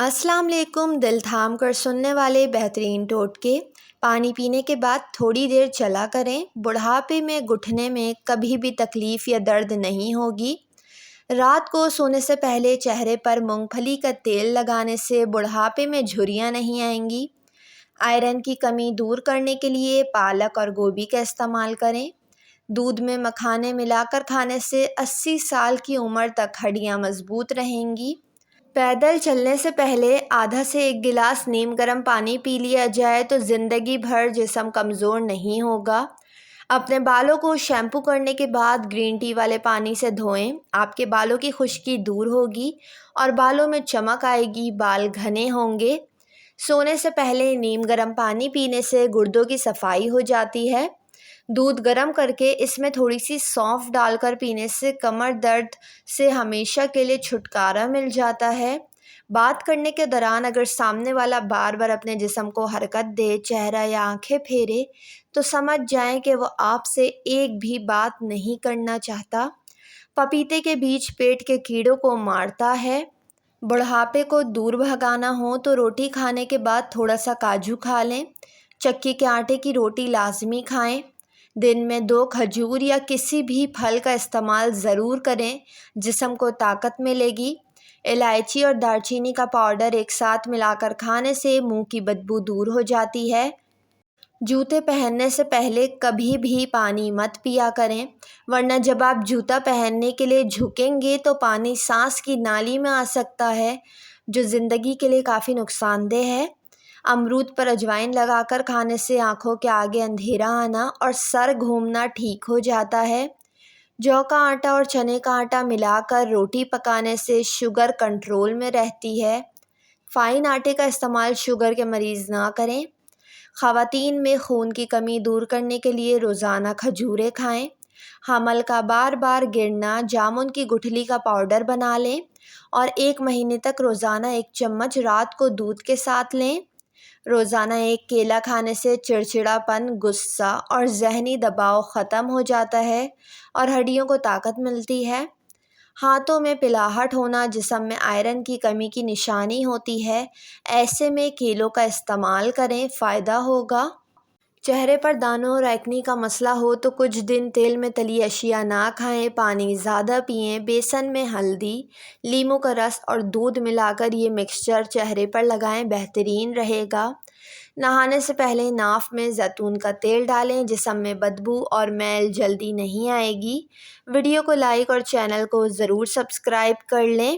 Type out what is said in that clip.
السلام علیکم، دل تھام کر سننے والے بہترین ٹوٹکے۔ پانی پینے کے بعد تھوڑی دیر چلا کریں، بڑھاپے میں گھٹنے میں کبھی بھی تکلیف یا درد نہیں ہوگی۔ رات کو سونے سے پہلے چہرے پر مونگ پھلی کا تیل لگانے سے بڑھاپے میں جھریاں نہیں آئیں گی۔ آئرن کی کمی دور کرنے کے لیے پالک اور گوبھی کا استعمال کریں۔ دودھ میں مکھانے ملا کر کھانے سے 80 سال کی عمر تک ہڈیاں مضبوط رہیں گی۔ پیدل چلنے سے پہلے آدھا سے 1 گلاس نیم گرم پانی پی لیا جائے تو زندگی بھر جسم کمزور نہیں ہوگا۔ اپنے بالوں کو شیمپو کرنے کے بعد گرین ٹی والے پانی سے دھوئیں، آپ کے بالوں کی خشکی دور ہوگی اور بالوں میں چمک آئے گی، بال گھنے ہوں گے۔ سونے سے پہلے نیم گرم پانی پینے سے گردوں کی صفائی ہو جاتی ہے۔ دودھ گرم کر کے اس میں تھوڑی سی سونف ڈال کر پینے سے کمر درد سے ہمیشہ کے لیے چھٹکارا مل جاتا ہے۔ بات کرنے کے دوران اگر سامنے والا بار بار اپنے جسم کو حرکت دے، چہرہ یا آنکھیں پھیرے تو سمجھ جائیں کہ وہ آپ سے ایک بھی بات نہیں کرنا چاہتا۔ پپیتے کے بیج پیٹ کے کیڑوں کو مارتا ہے۔ بڑھاپے کو دور بھگانا ہو تو روٹی کھانے کے بعد تھوڑا سا کاجو کھا لیں۔ چکی کے آٹے کی روٹی لازمی کھائیں۔ دن میں 2 کھجور یا کسی بھی پھل کا استعمال ضرور کریں، جسم کو طاقت ملے گی۔ الائچی اور دار چینی کا پاؤڈر ایک ساتھ ملا کر کھانے سے منہ کی بدبو دور ہو جاتی ہے۔ جوتے پہننے سے پہلے کبھی بھی پانی مت پیا کریں، ورنہ جب آپ جوتا پہننے کے لیے جھکیں گے تو پانی سانس کی نالی میں آ سکتا ہے، جو زندگی کے لیے کافی نقصان دہ ہے۔ امرود پر اجوائن لگا کر کھانے سے آنکھوں کے آگے اندھیرا آنا اور سر گھومنا ٹھیک ہو جاتا ہے۔ جو کا آٹا اور چنے کا آٹا ملا کر روٹی پکانے سے شوگر کنٹرول میں رہتی ہے۔ فائن آٹے کا استعمال شوگر کے مریض نہ کریں۔ خواتین میں خون کی کمی دور کرنے کے لیے روزانہ کھجوریں کھائیں۔ حمل کا بار بار گرنا، جامن کی گٹھلی کا پاؤڈر بنا لیں اور 1 مہینے تک روزانہ 1 چمچ رات کو دودھ کے ساتھ لیں۔ روزانہ 1 کیلا کھانے سے چڑچڑاپن، غصہ اور ذہنی دباؤ ختم ہو جاتا ہے اور ہڈیوں کو طاقت ملتی ہے۔ ہاتھوں میں پلاہٹ ہونا جسم میں آئرن کی کمی کی نشانی ہوتی ہے، ایسے میں کیلوں کا استعمال کریں، فائدہ ہوگا۔ چہرے پر دانوں اور ایکنی کا مسئلہ ہو تو کچھ دن تیل میں تلی اشیاء نہ کھائیں، پانی زیادہ پئیں۔ بیسن میں ہلدی، لیموں کا رس اور دودھ ملا کر یہ مکسچر چہرے پر لگائیں، بہترین رہے گا۔ نہانے سے پہلے ناف میں زیتون کا تیل ڈالیں، جسم میں بدبو اور میل جلدی نہیں آئے گی۔ ویڈیو کو لائک اور چینل کو ضرور سبسکرائب کر لیں۔